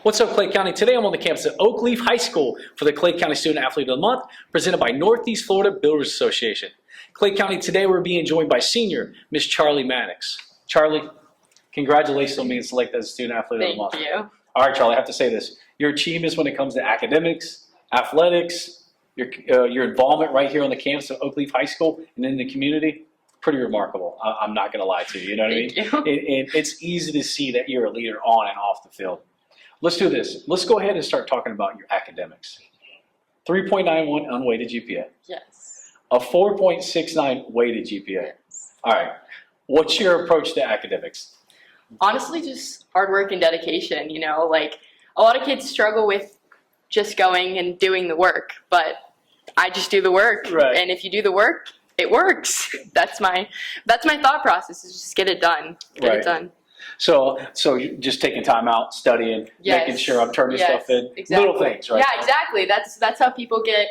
What's up, Clay County? Today I'm on the campus at Oakleaf High School for the Clay County Student Athlete of the Month, presented by Northeast Florida Builders Association. Clay County, today we're being joined by senior Miss Charley Maddox. Charley, congratulations on being selected as Student Athlete of the Month. Thank you. All right, Charley, I have to say this. Your achievements when it comes to academics, athletics, your involvement right here on the campus of Oakleaf High School and in the community, pretty remarkable. I'm not going to lie to you, you know what I mean? Thank you. And it's easy to see that you're a leader on and off the field. Let's do this. Let's go ahead and start talking about your academics. 3.91 unweighted GPA. Yes. A 4.69 weighted GPA. Yes. All right. What's your approach to academics? Honestly, just hard work and dedication, you know, like a lot of kids struggle with just going and doing the work, but I just do the work. Right. And if you do the work, it works. That's my thought process, is just get it done. Get Right. it done. So you're just taking time out, studying, Yes. making sure I'm turning Yes, stuff in. exactly. Little things, right? Yeah, exactly. That's how people get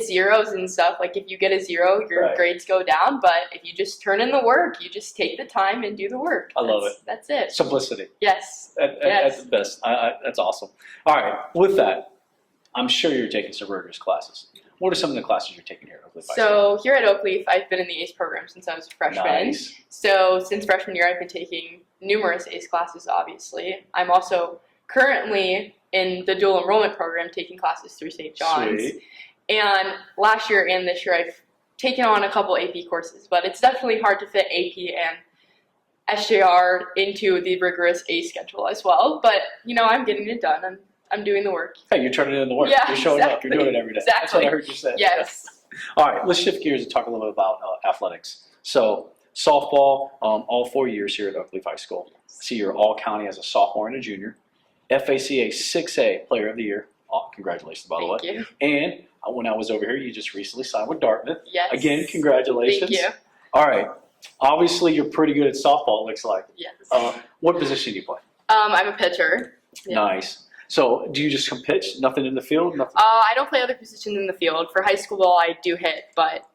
zeros and stuff. Like if you get a 0, your Right. grades go down, but if you just turn in the work, you just take the time and do the work. I love it. That's it. Simplicity. Yes. That's Yes. the best. That's awesome. All right. With that, I'm sure you're taking some rigorous classes. What are some of the classes you're taking here at Oakleaf High School? So here at Oakleaf, I've been in the ACE program since I was a freshman. Nice. So since freshman year, I've been taking numerous ACE classes, obviously. I'm also currently in the dual enrollment program taking classes through St. John's. Sweet. And last year and this year, I've taken on a couple AP courses, but it's definitely hard to fit AP and SJR into the rigorous ACE schedule as well. But, you know, I'm getting it done. I'm doing the work. Hey, you're turning in the work. Yeah, You're showing up. exactly. You're doing it every day. That's what I heard you say. Yes. All right, let's shift gears and talk a little bit about athletics. So, softball, all 4 years here at Oakleaf High School. See, you're all county as a sophomore and a junior. FACA 6A Player of the Year. Oh, congratulations, by the way. Thank you. And when I was over here, you just recently signed with Dartmouth. Yes. Again, congratulations. Thank you. All right. Obviously, you're pretty good at softball, it looks like. Yes. What position do you play? I'm a pitcher. Yeah. Nice. So, do you just come pitch? Nothing in the field? Nothing? I don't play other positions in the field. For high school ball, I do hit, but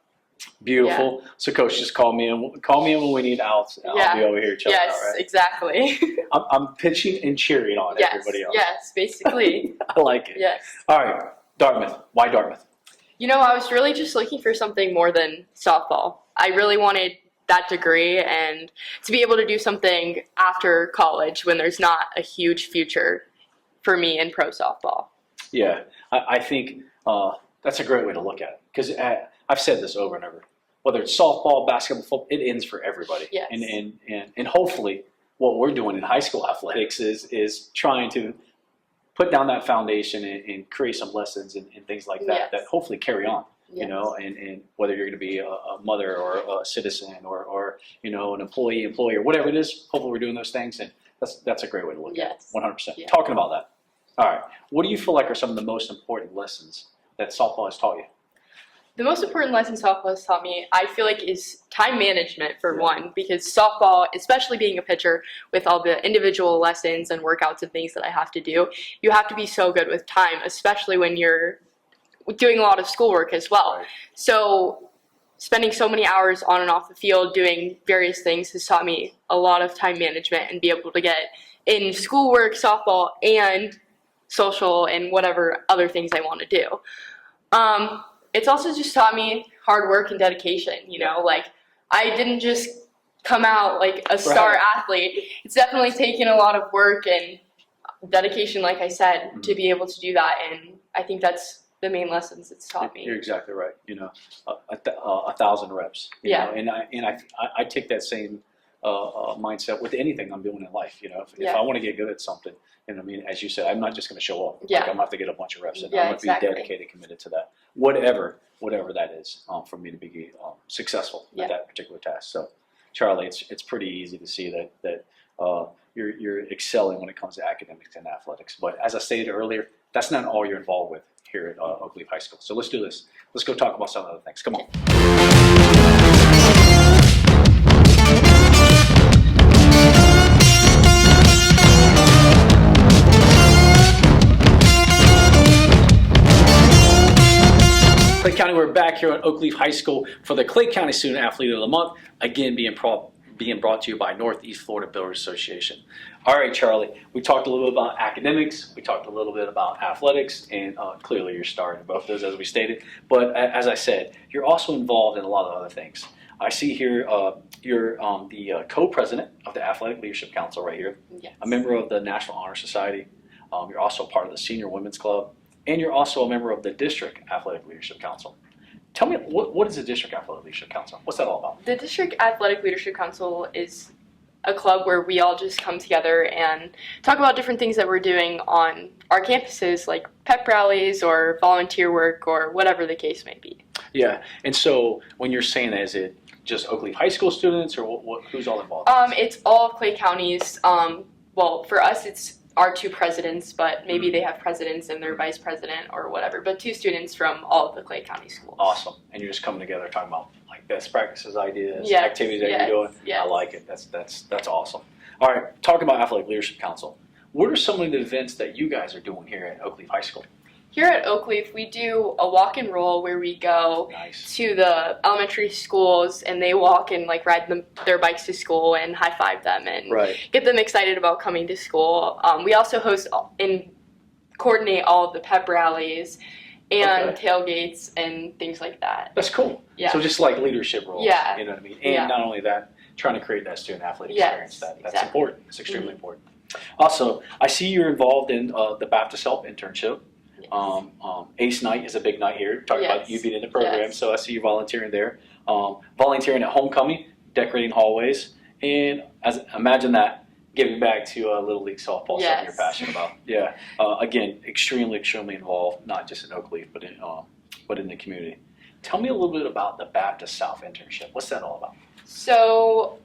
Beautiful. So, coach, just call me in. Call me in when we need outs. I'll Yeah. be over here chilling yes, out, right? exactly. I'm pitching and cheering on yes, everybody else. yes, basically. I like it. Yes. All right. Dartmouth. Why Dartmouth? You know, I was really just looking for something more than softball. I really wanted that degree and to be able to do something after college when there's not a huge future for me in pro softball. Yeah. I think that's a great way to look at it. Because I've said this over and over. Whether it's softball, basketball, football, it ends for everybody. Yes. And hopefully what we're doing in high school athletics is trying to put down that foundation and create some lessons and things like that Yes. that hopefully carry on. Yes. You know, and whether you're going to be a mother or a citizen or you know, an employee, or whatever it is, hopefully we're doing those things, and that's a great way to look at it. Yes. 100%. Yeah. Talking about that. All right. What do you feel like are some of the most important lessons that softball has taught you? The most important lesson softball has taught me, I feel like, is time management for Yeah. one, because softball, especially being a pitcher with all the individual lessons and workouts and things that I have to do, you have to be so good with time, especially when you're doing a lot of schoolwork as well. Right. So spending so many hours on and off the field doing various things has taught me a lot of time management and be able to get in schoolwork, softball, and social and whatever other things I want to do. It's also just taught me hard work and dedication, you know, like I didn't just come out like a star Right. athlete. It's definitely taken a lot of work and dedication, like I said, Mm-hmm. to be able to do that. And I think that's the main lessons it's taught me. You're exactly right. You know, 1,000 reps. You Yeah. know, and I take that same mindset with anything I'm doing in life. You know, if Yeah. I want to get good at something, and I mean, as you said, I'm not just going to show up. Yeah. Like, I'm going to have to get a bunch of reps in. Yeah, I'm going to exactly. be dedicated, committed to that. Whatever that is, for me to be successful Yeah. at that particular task. So, Charley, it's pretty easy to see that you're excelling when it comes to academics and athletics. But as I stated earlier, that's not all you're involved with here at Oakleaf High School. So let's do this. Let's go talk about some other things. Come on. Clay County, we're back here at Oakleaf High School for the Clay County Student Athlete of the Month. Again, being being brought to you by Northeast Florida Builders Association. All right, Charlie, we talked a little bit about academics, we talked a little bit about athletics, and clearly you're starring in both of those, as we stated. But as I said, you're also involved in a lot of other things. I see here you're the co-president of the Athletic Leadership Council right here, Yes. a member of the National Honor Society. You're also part of the Senior Women's Club, and you're also a member of the District Athletic Leadership Council. Tell me, what is the District Athletic Leadership Council? What's that all about? The District Athletic Leadership Council is a club where we all just come together and talk about different things that we're doing on our campuses, like pep rallies or volunteer work or whatever the case may be. Yeah, and so when you're saying that, is it just Oak Leaf High School students, or who's all involved? It's all of Clay County's. Well, for us, it's our two presidents, but maybe they have presidents and their vice president or whatever, but two students from all of the Clay County schools. Awesome. And you're just coming together talking about like best practices, ideas, Yes, activities that yes, you're doing. yes. I like it. That's awesome. All right, talking about Athletic Leadership Council, what are some of the events that you guys are doing here at Oak Leaf High School? Here at Oak Leaf, we do a walk and roll where we go Nice. to the elementary schools and they walk and like ride their bikes to school and high five them and Right. get them excited about coming to school. We also host and coordinate all of the pep rallies and Okay. tailgates and things like that. That's cool. Yeah. So just like leadership roles. Yeah. You know what I mean? And Yeah. not only that, trying to create that student athlete Yes, experience. That's exactly. important. It's extremely important. Also, I see you're involved in the Baptist Help internship. Yes. ACE night is a big night here. Talk about Yes. you being in the program, Yes. so I see you volunteering there. Volunteering at homecoming, decorating hallways, and imagine that giving back to Little League softball, something Yes. you're passionate about. Yeah. Again, extremely involved, not just in Oak Leaf, but in the community. Tell me a little bit about the Baptist South internship. What's that all about? So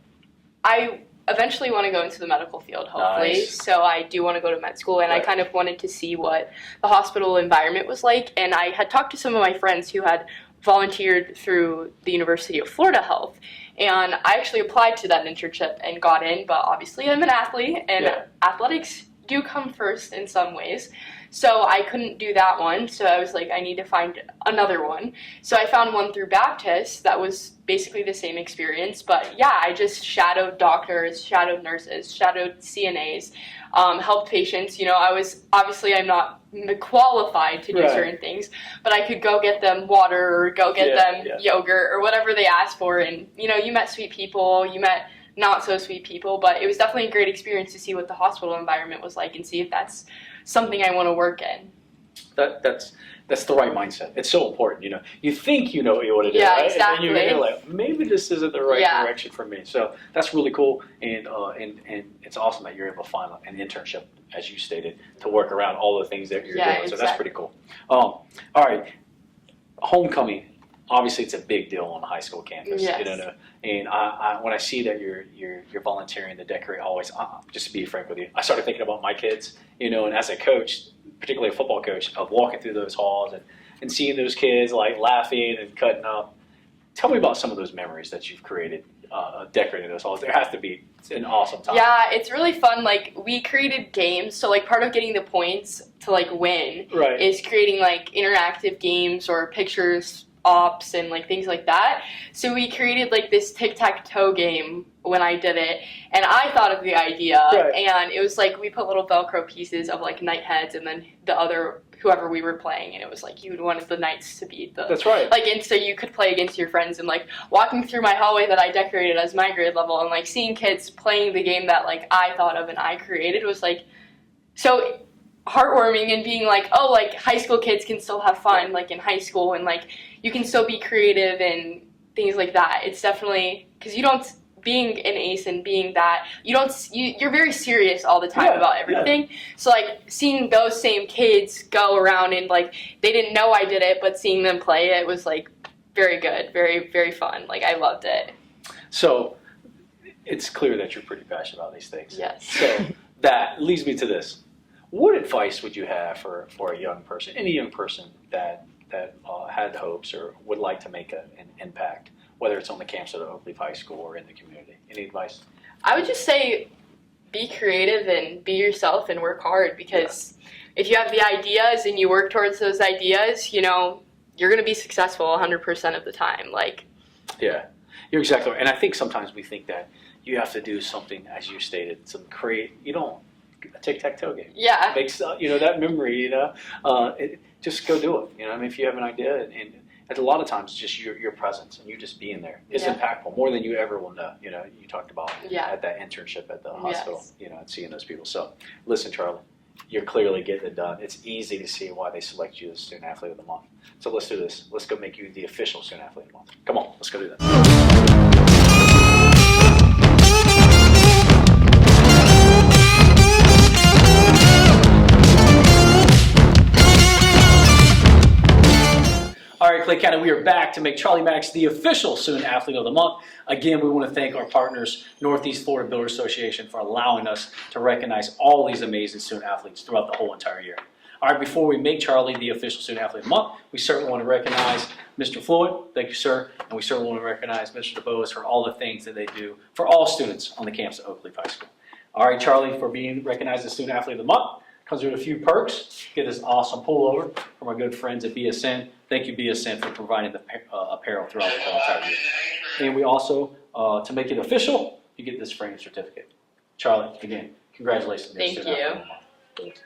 I eventually want to go into the medical field, hopefully. Nice. So I do want to go to med school, and Right. I kind of wanted to see what the hospital environment was like. And I had talked to some of my friends who had volunteered through the University of Florida Health. And I actually applied to that internship and got in, but obviously I'm an athlete, and Yeah. athletics do come first in some ways. So I couldn't do that one, so I was like, I need to find another one. So I found one through Baptist that was basically the same experience, but yeah, I just shadowed doctors, shadowed nurses, shadowed CNAs, helped patients. You know, I'm not qualified to do Right. certain things, but I could go get them water or go get them yogurt or whatever they asked for, and you know, you met sweet people, you met not so sweet people, but it was definitely a great experience to see what the hospital environment was like and see if that's something I want to work in. That's the right mindset. It's so important, you know. You think you know what you want to do, Yeah, right? exactly. And then you're like, maybe this isn't the right Yeah. direction for me. So that's really cool, and it's awesome that you're able to find an internship, as you stated, to work around all the things that you're Yeah, doing. So that's exactly. pretty cool. All right, homecoming. Obviously, it's a big deal on a high school campus. Yes. You know, and I when I see that you're volunteering to decorate hallways, just to be frank with you, I started thinking about my kids. You know, and as a coach, particularly a football coach, of walking through those halls and seeing those kids like laughing and cutting up. Tell me about some of those memories that you've created decorating those halls. There has to be an awesome time. Yeah, it's really fun. Like, we created games, so like part of getting the points to like win Right. is creating like interactive games or pictures ops and like things like that. So we created like this tic-tac-toe game when I did it, and I thought of the idea. Right. And it was like we put little Velcro pieces of like knight heads, and then the other whoever we were playing, and it was like you wanted the knights to be the That's right. like, and so you could play against your friends, and like walking through my hallway that I decorated as my grade level and like seeing kids playing the game that like I thought of and I created was like so heartwarming, and being like, oh, like high school kids can still have fun like in high school, and like you can still be creative and things like that. It's definitely because you don't, being an ace and being that you're very serious all the time Yeah, about everything. So like seeing those same kids go around and like they didn't know I did it, but seeing them play it was like very good, very, very fun. Like I loved it. So it's clear that you're pretty passionate about these things. Yes. So that leads me to this. What advice would you have for a young person, any young person that had hopes or would like to make an impact, whether it's on the campus of Oak Leaf High School or in the community? Any advice? I would just say be creative and be yourself and work hard, because if you have the ideas and you work towards those ideas, you know, you're going to be successful 100% of the time. Like, Yeah, you're exactly right. And I think sometimes we think that, you have to do something, as you stated, a tic-tac-toe game. Yeah. Makes, that memory, just go do it. I mean, if you have an idea, and a lot of times just your presence and you just being there is impactful, more than you ever will know. You talked about at that internship at the hospital, and seeing those people. So listen, Charlie, you're clearly getting it done. It's easy to see why they select you as Student Athlete of the Month. So let's do this. Let's go make you the official Student Athlete of the Month. Come on, let's go do that. All right, Clay County, we are back to make Charlie Maddox the official Student Athlete of the Month. Again, we want to thank our partners, Northeast Florida Builder Association, for allowing us to recognize all these amazing student athletes throughout the whole entire year. All right, before we make Charlie the official Student Athlete of the Month, we certainly want to recognize Mr. Floyd. Thank you, sir. And we certainly want to recognize Mr. DeBose for all the things that they do for all students on the campus of Oakleaf High School. All right, Charlie, for being recognized as Student Athlete of the Month, comes with a few perks. Get this awesome pullover from our good friends at BSN. Thank you, BSN, for providing the apparel throughout the whole entire year. And we also, to make it official, you get this framed certificate. Charlie, again, congratulations. Thank you. Student Athlete of the Month. Thank you.